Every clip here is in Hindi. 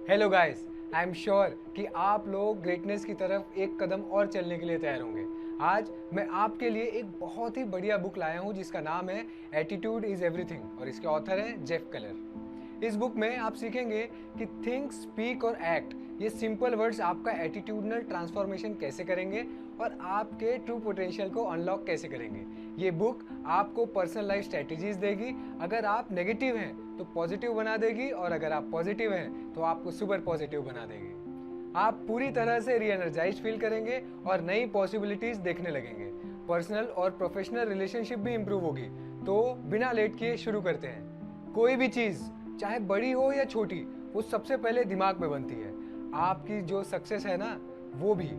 Hello guys, I am sure कि आप लोग ग्रेटनेस की तरफ एक कदम और चलने के लिए तैयार होंगे। आज मैं आपके लिए एक बहुत ही बढ़िया बुक लाया हूँ जिसका नाम है एटीट्यूड इज एवरीथिंग और इसके ऑथर हैं जेफ कलर। इस बुक में आप सीखेंगे कि थिंक, स्पीक और एक्ट, ये सिंपल वर्ड्स आपका एटीट्यूडनल ट्रांसफॉर्मेशन कैसे करेंगे और आपके ट्रू पोटेंशियल को अनलॉक कैसे करेंगे। ये बुक आपको पर्सनल लाइफ स्ट्रेटजीज देगी। अगर आप नेगेटिव हैं तो पॉजिटिव बना देगी और अगर आप पॉजिटिव हैं तो आपको सुपर पॉजिटिव बना देगी। आप पूरी तरह से री एनर्जाइज फील करेंगे और नई पॉसिबिलिटीज देखने लगेंगे। पर्सनल और प्रोफेशनल रिलेशनशिप भी इंप्रूव होगी। तो बिना लेट किए शुरू करते हैं। कोई भी चीज़ चाहे बड़ी हो या छोटी, वो सबसे पहले दिमाग में बनती है। आपकी जो सक्सेस है ना, वो भी।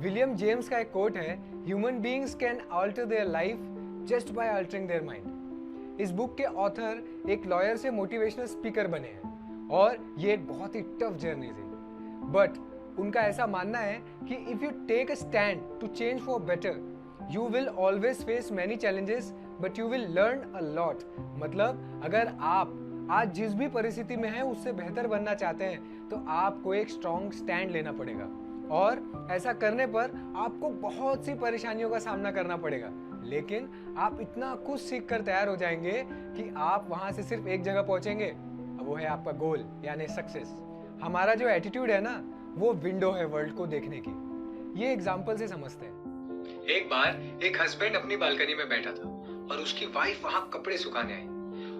विलियम जेम्स का एक कोट है, human beings can alter their life just by altering their mind. इस बुक के ऑथर एक लॉयर से मोटिवेशनल स्पीकर बने हैं और ये एक बहुत ही टफ जर्नी थी। बट उनका ऐसा मानना है कि if you take a stand to change for better, you will always face many challenges but you will learn a lot. मतलब अगर आप आज जिस भी परिस्थिति में हैं उससे बेहतर बनना चाहते हैं तो आपको एक स्ट्रॉन्ग स्टैंड लेना पड़ेगा और ऐसा करने पर आपको बहुत सी परेशानियों का सामना करना पड़ेगा, लेकिन आप इतना कुछ सीख कर तैयार हो जाएंगे कि आप वहां से सिर्फ एक जगह पहुंचेंगे, वो है आपका गोल यानी सक्सेस। हमारा जो एटीट्यूड है ना, वो विंडो है वर्ल्ड को देखने की। ये एग्जांपल से समझते हैं। एक बार एक हस्बैंड अपनी बालकनी में बैठा था और उसकी वाइफ वहां कपड़े सुखाने आई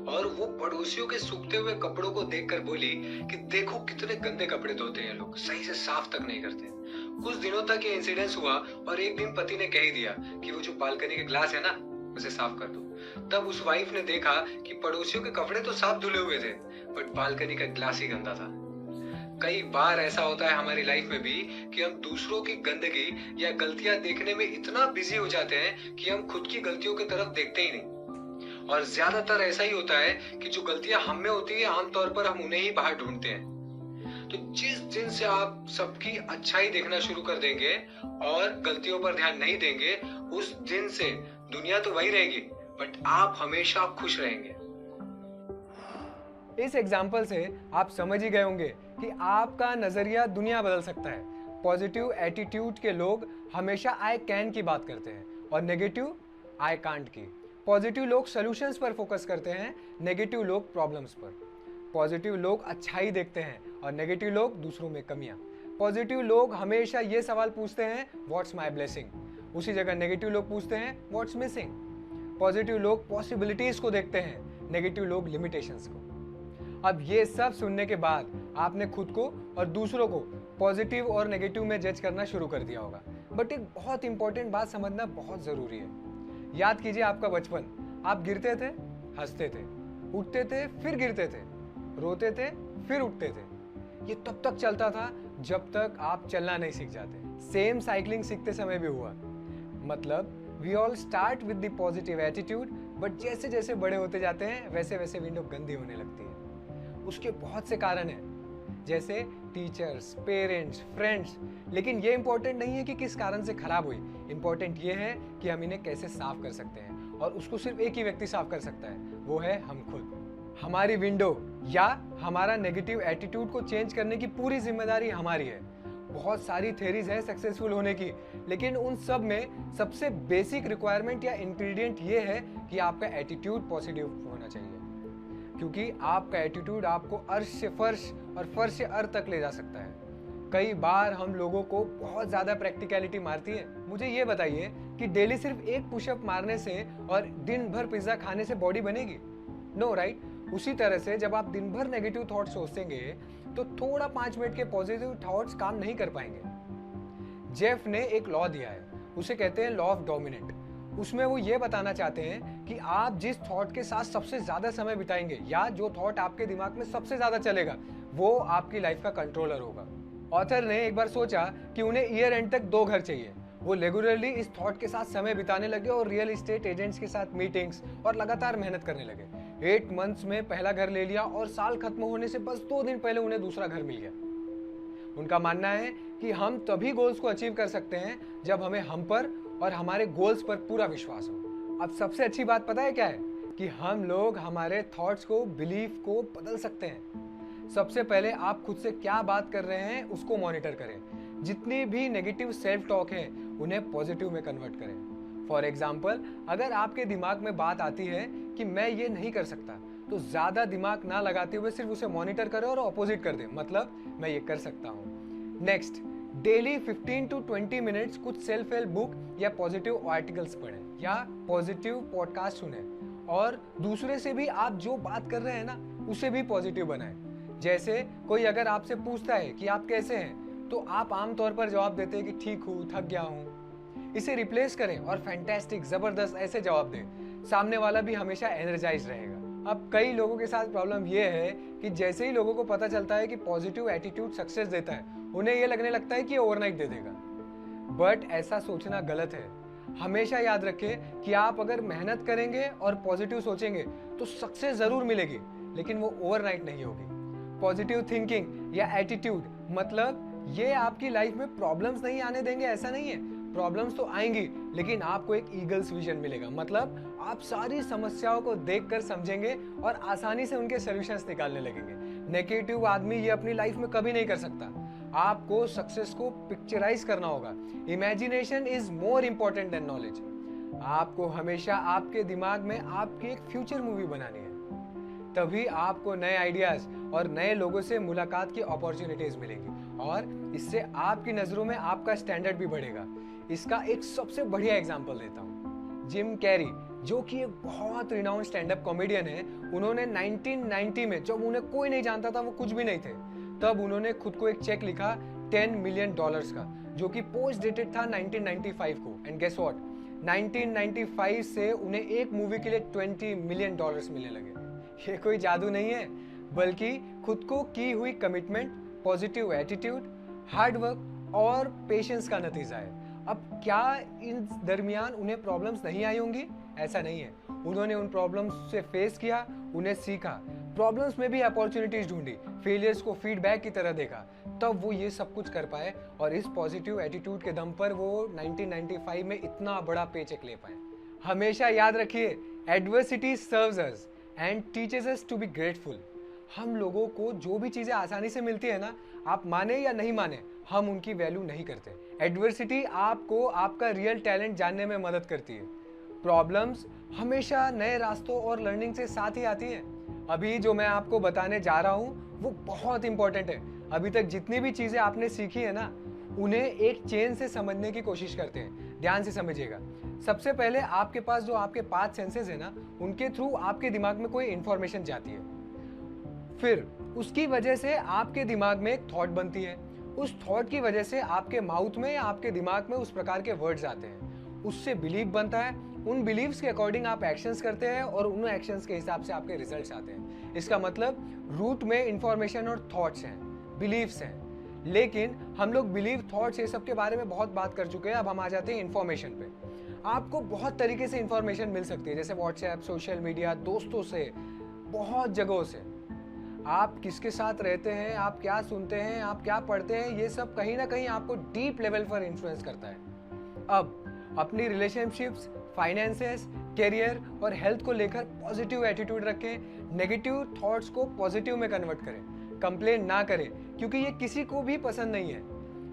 और वो पड़ोसियों के सूखते हुए कपड़ों को देखकर बोली कि देखो कितने गंदे कपड़े धोते हैं लोग, सही से साफ तक नहीं करते। कुछ दिनों तक ये इंसिडेंस हुआ और एक दिन पति ने कह ही दिया कि वो जो बालकनी के ग्लास है ना, उसे साफ कर दो। तब उस वाइफ ने देखा कि पड़ोसियों के कपड़े तो साफ धुले हुए थे बट बालकनी का ग्लास ही गंदा था। कई बार ऐसा होता है हमारी लाइफ में भी कि हम दूसरों की गंदगी या गलतियां देखने में इतना बिजी हो जाते हैं कि हम खुद की गलतियों की तरफ देखते ही नहीं। और ज्यादातर ऐसा ही होता है कि जो गलतियां हम में होती है आमतौर पर हम उन्हें ही बाहर ढूंढते हैं। तो जिस दिन से आप सबकी अच्छाई देखना शुरू कर देंगे और गलतियों पर ध्यान नहीं देंगे, उस दिन से दुनिया तो वही रहेगी बट आप हमेशा खुश रहेंगे। इस एग्जाम्पल से आप समझ ही गए होंगे कि आपका नजरिया दुनिया बदल सकता है। पॉजिटिव एटीट्यूड के लोग हमेशा आई कैन की बात करते हैं और नेगेटिव आई कांट की। पॉजिटिव लोग सॉल्यूशंस पर फोकस करते हैं, नेगेटिव लोग प्रॉब्लम्स पर। पॉजिटिव लोग अच्छाई देखते हैं और नेगेटिव लोग दूसरों में कमियां। पॉजिटिव लोग हमेशा ये सवाल पूछते हैं, व्हाट्स माय ब्लेसिंग। उसी जगह नेगेटिव लोग पूछते हैं, व्हाट्स मिसिंग। पॉजिटिव लोग पॉसिबिलिटीज को देखते हैं, नेगेटिव लोग लिमिटेशंस को। अब ये सब सुनने के बाद आपने खुद को और दूसरों को पॉजिटिव और नेगेटिव में जज करना शुरू कर दिया होगा। बट एक बहुत इंपॉर्टेंट बात समझना बहुत जरूरी है। याद कीजिए आपका बचपन। आप गिरते थे, हंसते थे, उठते थे, फिर गिरते थे, रोते थे, फिर उठते थे। ये तब तक चलता था जब तक आप चलना नहीं सीख जाते। सेम साइकिलिंग सीखते समय भी हुआ। मतलब we all start with the positive attitude but जैसे जैसे बड़े होते जाते हैं वैसे वैसे विंडो गंदी होने लगती है। उसके बहुत से कारण हैं, जैसे टीचर्स, पेरेंट्स, फ्रेंड्स। लेकिन ये इंपॉर्टेंट नहीं है कि किस कारण से खराब हुई, इंपॉर्टेंट ये है कि हम इन्हें कैसे साफ कर सकते हैं और उसको सिर्फ एक ही व्यक्ति साफ कर सकता है, वो है हम खुद। हमारी विंडो या हमारा नेगेटिव एटीट्यूड को चेंज करने की पूरी जिम्मेदारी हमारी है। बहुत सारी थ्योरीज है सक्सेसफुल होने की, लेकिन उन सब में सबसे बेसिक रिक्वायरमेंट या इंग्रेडिएंट ये है कि आपका एटीट्यूड पॉजिटिव होना चाहिए, क्योंकि आपका एटीट्यूड आपको अर्श से फर्श और फर्श से अर्थ तक ले जा सकता है। कई बार हम लोगों को बहुत ज्यादा प्रैक्टिकलिटी मारती है। मुझे ये बताइए कि डेली सिर्फ एक पुशअप मारने से और दिन भर पिज्जा खाने से बॉडी बनेगी? No, right? उसी तरह से जब आप दिन भर नेगेटिव थॉट्स सोचेंगे तो थोड़ा 5 मिनट के पॉजिटिव थॉट्स काम नहीं कर पाएंगे। जेफ ने एक लॉ दिया है, उसे कहते हैं लॉ ऑफ डोमिनेंट। उसमें वो ये बताना चाहते हैं कि आप जिस थॉट के साथ सबसे ज्यादा समय बिताएंगे या जो थॉट आपके दिमाग में सबसे ज्यादा चलेगा, वो आपकी लाइफ का कंट्रोलर होगा। ऑथर ने एक बार सोचा कि उन्हें ईयर एंड तक 2 घर चाहिए। वो रेगुलरली इस थॉट के साथ समय बिताने लगे और रियल एस्टेट एजेंट्स के साथ मीटिंग्स और लगातार मेहनत करने लगे। 8 मंथ्स में पहला घर ले लिया और साल खत्म होने से बस 2 दिन पहले उन्हें दूसरा घर मिल गया। उनका मानना है कि हम तभी गोल्स को अचीव कर सकते हैं जब हमें हम पर और हमारे गोल्स पर पूरा विश्वास हो। अब सबसे अच्छी बात पता है क्या है? कि हम लोग हमारे थॉट्स को, बिलीफ को बदल सकते हैं। सबसे पहले आप खुद से क्या बात कर रहे हैं उसको मॉनिटर करें। जितनी भी नेगेटिव सेल्फ टॉक है उन्हें पॉजिटिव में कन्वर्ट करें। फॉर एग्जाम्पल, अगर आपके दिमाग में बात आती है कि मैं ये नहीं कर सकता, तो ज़्यादा दिमाग ना लगाते हुए सिर्फ उसे मॉनिटर करें और अपोजिट कर दें, मतलब मैं ये कर सकता हूँ। नेक्स्ट, डेली 15 to 20 मिनट्स कुछ सेल्फ हेल्प बुक या पॉजिटिव आर्टिकल्स पढ़ें या पॉजिटिव पॉडकास्ट सुने, और दूसरे से भी आप जो बात कर रहे हैं ना उसे भी पॉजिटिव बनाएं। जैसे कोई अगर आपसे पूछता है कि आप कैसे हैं, तो आप आमतौर पर जवाब देते हैं कि ठीक हूँ, थक गया हूँ। इसे रिप्लेस करें और फैंटास्टिक, जबरदस्त ऐसे जवाब दें। सामने वाला भी हमेशा एनर्जाइज रहेगा। अब कई लोगों के साथ प्रॉब्लम ये है कि जैसे ही लोगों को पता चलता है कि पॉजिटिव एटीट्यूड सक्सेस देता है, उन्हें ये लगने लगता है कि ये ओवरनाइट दे देगा। बट ऐसा सोचना गलत है। हमेशा याद रखें कि आप अगर मेहनत करेंगे और पॉजिटिव सोचेंगे तो सक्सेस जरूर मिलेगी, लेकिन वो ओवरनाइट नहीं होगी। पॉजिटिव थिंकिंग या एटीट्यूड मतलब ये आपकी लाइफ में प्रॉब्लम्स नहीं आने देंगे, ऐसा नहीं है। प्रॉब्लम्स तो आएंगी, लेकिन आपको एक ईगल्स विजन मिलेगा, मतलब आप सारी समस्याओं को देखकर समझेंगे और आसानी से उनके सॉल्यूशंस निकालने लगेंगे। नेगेटिव आदमी ये अपनी लाइफ में कभी नहीं कर सकता। आपको सक्सेस को पिक्चराइज करना होगा। Imagination is more important than knowledge. आपको हमेशा आपके दिमाग में आपकी एक फ्यूचर मूवी बनानी है, तभी आपको नए आइडियाज और नए लोगों से मुलाकात की अपॉर्चुनिटीज मिलेंगी, और इससे आपकी नजरों में आपका स्टैंडर्ड भी बढ़ेगा। इसका एक सबसे बढ़िया एग्जांपल देता हूँ। जिम कैरी, जो कि एक बहुत रिनाउंड स्टैंड अप कॉमेडियन है, उन्होंने 1990 में, जब उन्हें कोई नहीं जानता था, वो कुछ भी नहीं थे, तब उन्होंने खुद को एक चेक लिखा $10 मिलियन का, जो कि पोस्ट डेटेड था 1995 को। एंड गेस व्हाट, 1995 से उन्हें एक मूवी के लिए $20 मिलियन मिलने लगे। ये कोई जादू नहीं है, बल्कि खुद को की हुई commitment, positive attitude, hard work और पेशेंस का नतीजा है। अब क्या इन दरमियान उन्हें प्रॉब्लम्स नहीं आई होंगी? ऐसा नहीं है। उन्होंने उन प्रॉब्लम्स से फेस किया, उन्हें सीखा, प्रॉब्लम्स में भी अपॉर्चुनिटीज ढूंढी, फेलियर्स को फीडबैक की तरह देखा, तब वो ये सब कुछ कर पाए, और इस पॉजिटिव एटीट्यूड के दम पर वो 1995 में इतना बड़ा पेचेक ले पाए। हमेशा याद रखिए, adversity serves us and teaches us to be grateful. हम लोगों को जो भी चीज़ें आसानी से मिलती है ना, आप माने या नहीं माने, हम उनकी वैल्यू नहीं करते। एडवर्सिटी आपको आपका रियल टैलेंट जानने में मदद करती है। प्रॉब्लम्स हमेशा नए रास्तों और लर्निंग से साथ ही आती है। अभी जो मैं आपको बताने जा रहा हूँ वो बहुत इंपॉर्टेंट है। अभी तक जितनी भी चीज़ें आपने सीखी है ना, उन्हें एक चेन से समझने की कोशिश करते हैं। ध्यान से समझिएगा। सबसे पहले आपके पास जो आपके 5 सेंसेस है ना, उनके थ्रू आपके दिमाग में कोई इंफॉर्मेशन जाती है। फिर उसकी वजह से आपके दिमाग में एक थॉट बनती है। उस थॉट की वजह से आपके माउथ में या आपके दिमाग में उस प्रकार के वर्ड्स आते हैं। उससे बिलीफ बनता है। उन बिलीव्स के अकॉर्डिंग आप एक्शंस करते हैं और उन एक्शंस के हिसाब से आपके रिजल्ट्स आते हैं। इसका मतलब रूट में इंफॉर्मेशन और थॉट्स हैं, बिलीव्स हैं। लेकिन हम लोग बिलीव, थॉट्स, ये सब के बारे में बहुत बात कर चुके हैं। अब हम आ जाते हैं इंफॉर्मेशन पे। आपको बहुत तरीके से इंफॉर्मेशन मिल सकती है, जैसे व्हाट्सएप, सोशल मीडिया, दोस्तों से, बहुत जगहों से। आप किसके साथ रहते हैं, आप क्या सुनते हैं, आप क्या पढ़ते हैं, ये सब कहीं ना कहीं आपको डीप लेवल पर इन्फ्लुएंस करता है। अब अपनी रिलेशनशिप्स, फाइनेंसेस, करियर और हेल्थ को लेकर पॉजिटिव एटीट्यूड रखें। नेगेटिव थॉट्स को पॉजिटिव में कन्वर्ट करें। कंप्लेन ना करें, क्योंकि ये किसी को भी पसंद नहीं है।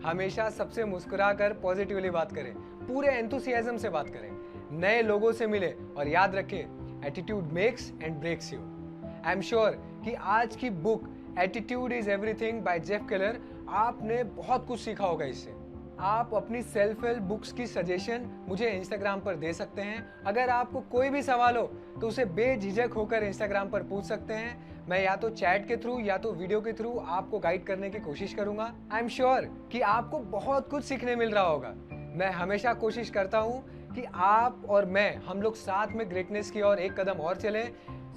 हमेशा सबसे मुस्कुरा कर पॉजिटिवली बात करें, पूरे एंथुसियाज्म से बात करें, नए लोगों से मिले, और याद रखें, attitude makes and breaks you. I am sure कि आज की book attitude is everything by Jeff Keller, आपने बहुत कुछ सीखा होगा इससे। आप अपनी सेल्फ हेल्प बुक्स की सजेशन मुझे इंस्टाग्राम पर दे सकते हैं। अगर आपको कोई भी सवाल हो तो उसे बेझिझक होकर इंस्टाग्राम पर पूछ सकते हैं। मैं या तो चैट के थ्रू या तो वीडियो के थ्रू आपको गाइड करने की कोशिश करूंगा। आई एम श्योर कि आपको बहुत कुछ सीखने मिल रहा होगा। मैं हमेशा कोशिश करता हूँ कि आप और मैं, हम लोग साथ में ग्रेटनेस की ओर एक कदम और चलें।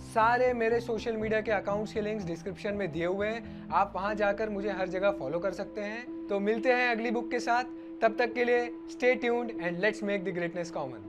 सारे मेरे सोशल मीडिया के अकाउंट्स के लिंक्स डिस्क्रिप्शन में दिए हुए हैं, आप वहां जाकर मुझे हर जगह फॉलो कर सकते हैं। तो मिलते हैं अगली बुक के साथ, तब तक के लिए stay tuned and let's make the greatness common.